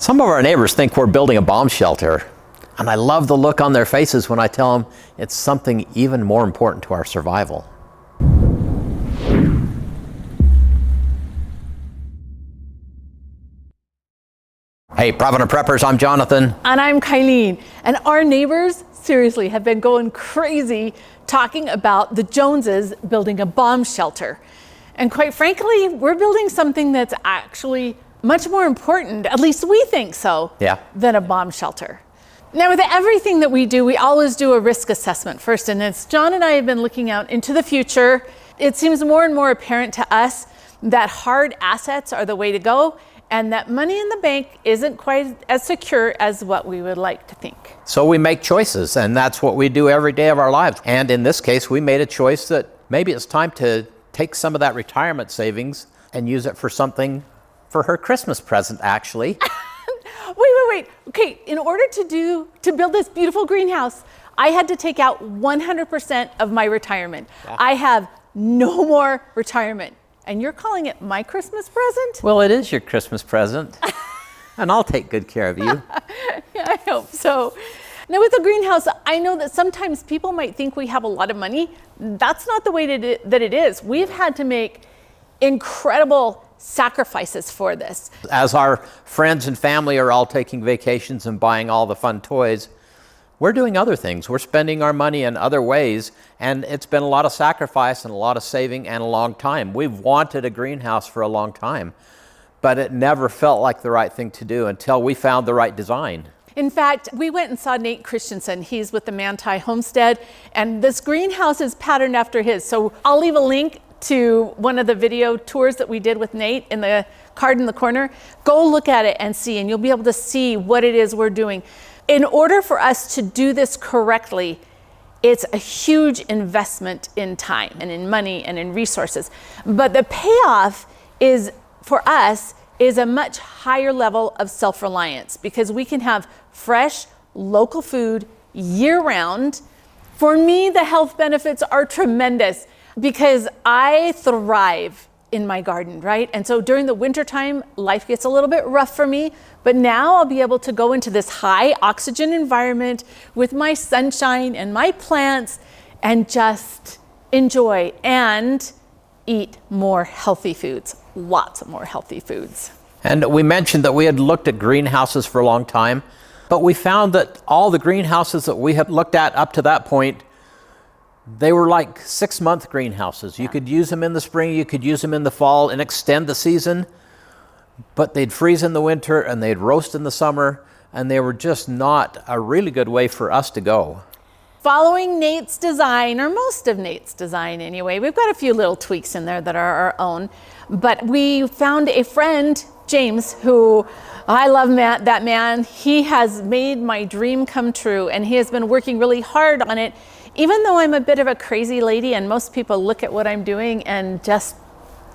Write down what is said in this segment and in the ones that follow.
Some of our neighbors think we're building a bomb shelter, and I love the look on their faces when I tell them it's something even more important to our survival. Hey, Provident Preppers, I'm Jonathan. And I'm Kylene. And our neighbors, seriously, have been going crazy talking about the Joneses building a bomb shelter. And quite frankly, we're building something that's actually much more important, at least we think so, than a bomb shelter. Now, with everything that we do, we always do a risk assessment first. And as John and I have been looking out into the future, it seems more and more apparent to us that hard assets are the way to go, and that money in the bank isn't quite as secure as what we would like to think. So we make choices, and that's what we do every day of our lives. And in this case, we made a choice that maybe it's time to take some of that retirement savings and use it for something for her Christmas present, actually. Wait. Okay, in order to build this beautiful greenhouse, I had to take out 100% of my retirement. Yeah. I have no more retirement. And you're calling it my Christmas present? Well, it is your Christmas present. And I'll take good care of you. Yeah, I hope so. Now with the greenhouse, I know that sometimes people might think we have a lot of money. That's not the way that it is. We've had to make incredible sacrifices for this. As our friends and family are all taking vacations and buying all the fun toys, we're doing other things. We're spending our money in other ways, and it's been a lot of sacrifice and a lot of saving and a long time. We've wanted a greenhouse for a long time, but it never felt like the right thing to do until we found the right design. In fact, we went and saw Nate Christensen. He's with the Manti Homestead, and this greenhouse is patterned after his. So I'll leave a link to one of the video tours that we did with Nate in the card in the corner. Go look at it and see, and you'll be able to see what it is we're doing. In order for us to do this correctly, it's a huge investment in time and in money and in resources. But the payoff is, for us, is a much higher level of self-reliance, because we can have fresh, local food year-round. For me, the health benefits are tremendous because I thrive in my garden, right? And so during the wintertime, life gets a little bit rough for me, but now I'll be able to go into this high oxygen environment with my sunshine and my plants and just enjoy and eat more healthy foods, lots more healthy foods. And we mentioned that we had looked at greenhouses for a long time, but we found that all the greenhouses that we had looked at up to that point, they were like 6-month greenhouses. You could use them in the spring, you could use them in the fall and extend the season, but they'd freeze in the winter and they'd roast in the summer, and they were just not a really good way for us to go. Following Nate's design, or most of Nate's design anyway, we've got a few little tweaks in there that are our own, but we found a friend, James, who I love that man. He has made my dream come true, and he has been working really hard on it. Even though I'm a bit of a crazy lady and most people look at what I'm doing and just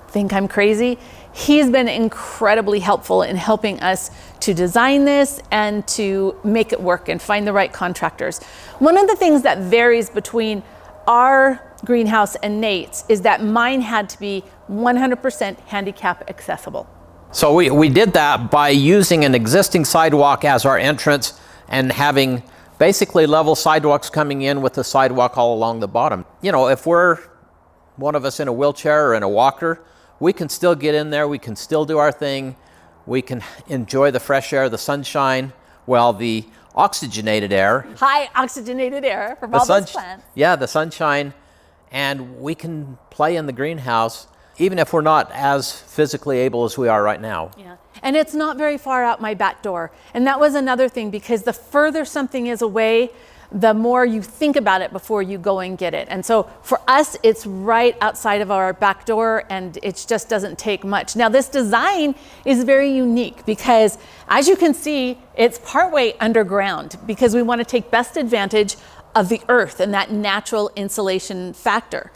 think I'm crazy, he's been incredibly helpful in helping us to design this and to make it work and find the right contractors. One of the things that varies between our greenhouse and Nate's is that mine had to be 100% handicap accessible. So we did that by using an existing sidewalk as our entrance and having basically level sidewalks coming in with the sidewalk all along the bottom. You know, if we're one of us in a wheelchair or in a walker, we can still get in there, we can still do our thing, we can enjoy the fresh air, the sunshine, the oxygenated air. High oxygenated air from all those plants. Yeah, the sunshine, and we can play in the greenhouse even if we're not as physically able as we are right now. Yeah. And it's not very far out my back door. And that was another thing, because the further something is away, the more you think about it before you go and get it. And so for us, it's right outside of our back door, and it just doesn't take much. Now, this design is very unique because, as you can see, it's partway underground because we want to take best advantage of the earth and that natural insulation factor.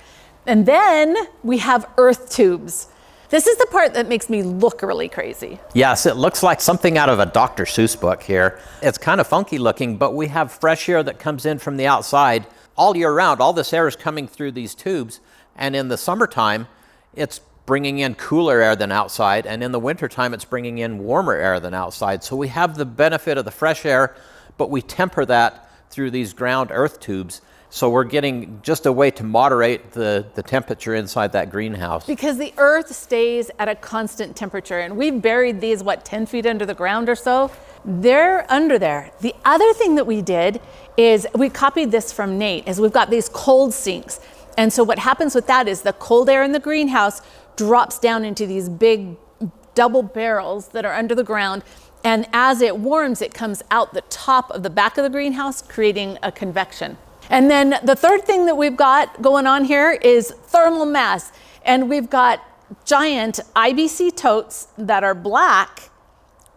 And then we have earth tubes. This is the part that makes me look really crazy. Yes, it looks like something out of a Dr. Seuss book here. It's kind of funky looking, but we have fresh air that comes in from the outside all year round. All this air is coming through these tubes, and in the summertime, it's bringing in cooler air than outside, and in the wintertime it's bringing in warmer air than outside. So we have the benefit of the fresh air, but we temper that through these ground earth tubes. So we're getting just a way to moderate the temperature inside that greenhouse. Because the earth stays at a constant temperature, and we've buried these, 10 feet under the ground or so? They're under there. The other thing that we did is we copied this from Nate, is we've got these cold sinks. And so what happens with that is the cold air in the greenhouse drops down into these big double barrels that are under the ground. And as it warms, it comes out the top of the back of the greenhouse, creating a convection. And then the third thing that we've got going on here is thermal mass. And we've got giant IBC totes that are black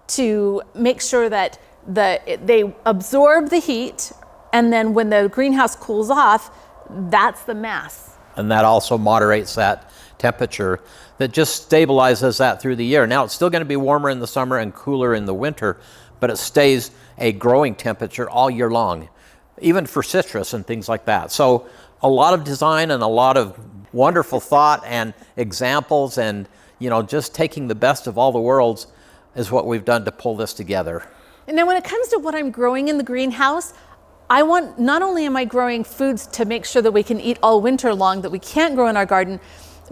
to make sure that they absorb the heat. And then when the greenhouse cools off, that's the mass. And that also moderates that temperature that just stabilizes that through the year. Now it's still going to be warmer in the summer and cooler in the winter, but it stays a growing temperature all year long, even for citrus and things like that. So a lot of design and a lot of wonderful thought and examples, and just taking the best of all the worlds is what we've done to pull this together. And now when it comes to what I'm growing in the greenhouse, not only am I growing foods to make sure that we can eat all winter long that we can't grow in our garden,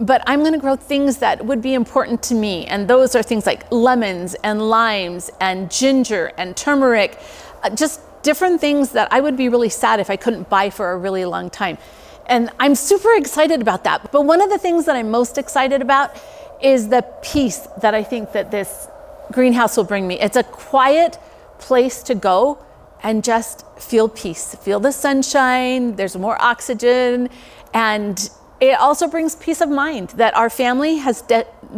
but I'm going to grow things that would be important to me. And those are things like lemons and limes and ginger and turmeric, just different things that I would be really sad if I couldn't buy for a really long time. And I'm super excited about that. But one of the things that I'm most excited about is the peace that I think that this greenhouse will bring me. It's a quiet place to go and just feel peace, feel the sunshine, there's more oxygen, and it also brings peace of mind that our family has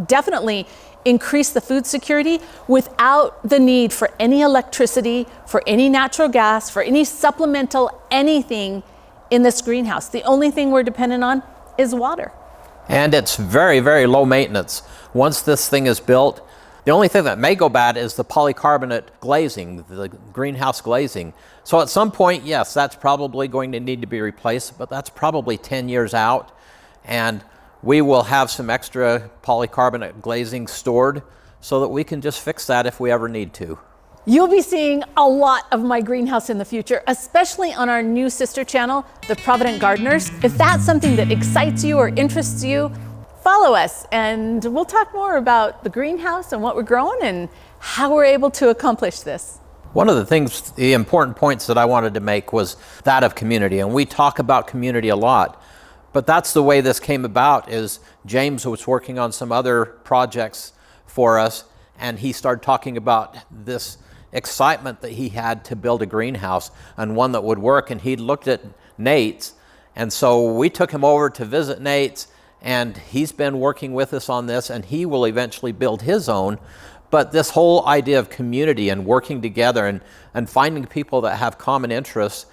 definitely increased the food security without the need for any electricity, for any natural gas, for any supplemental anything in this greenhouse. The only thing we're dependent on is water. And it's very, very low maintenance. Once this thing is built, the only thing that may go bad is the polycarbonate glazing, the greenhouse glazing. So at some point, yes, that's probably going to need to be replaced, but that's probably 10 years out. And we will have some extra polycarbonate glazing stored so that we can just fix that if we ever need to. You'll be seeing a lot of my greenhouse in the future, especially on our new sister channel, the Provident Gardeners. If that's something that excites you or interests you, follow us and we'll talk more about the greenhouse and what we're growing and how we're able to accomplish this. One of the important points that I wanted to make was that of community. And we talk about community a lot, but that's the way this came about. Is James was working on some other projects for us, and he started talking about this excitement that he had to build a greenhouse and one that would work. And he looked at Nate's, and so we took him over to visit Nate's, and he's been working with us on this, and he will eventually build his own. But this whole idea of community and working together and finding people that have common interests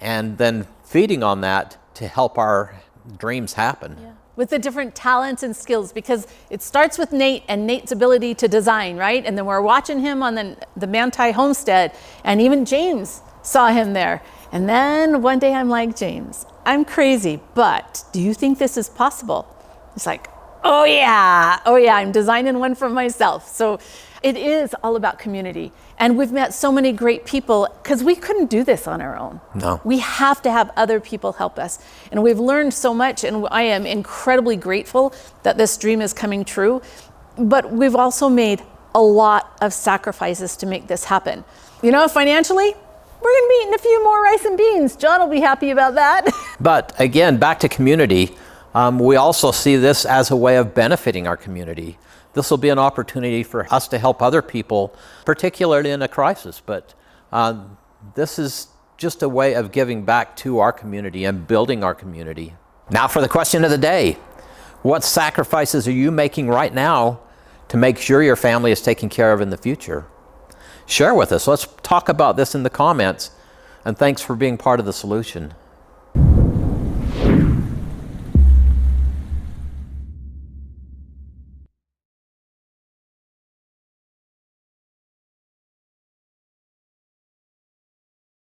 and then feeding on that to help our dreams happen. Yeah. With the different talents and skills, because it starts with Nate and Nate's ability to design, right? And then we're watching him on the Manti Homestead, and even James saw him there. And then one day I'm like, James, I'm crazy, but do you think this is possible? He's like, oh yeah, I'm designing one for myself. So it is all about community. And we've met so many great people because we couldn't do this on our own. No. We have to have other people help us. And we've learned so much, and I am incredibly grateful that this dream is coming true. But we've also made a lot of sacrifices to make this happen. Financially, we're gonna be eating a few more rice and beans. John will be happy about that. But again, back to community, we also see this as a way of benefiting our community. This will be an opportunity for us to help other people, particularly in a crisis. But this is just a way of giving back to our community and building our community. Now for the question of the day. What sacrifices are you making right now to make sure your family is taken care of in the future? Share with us. Let's talk about this in the comments. And thanks for being part of the solution.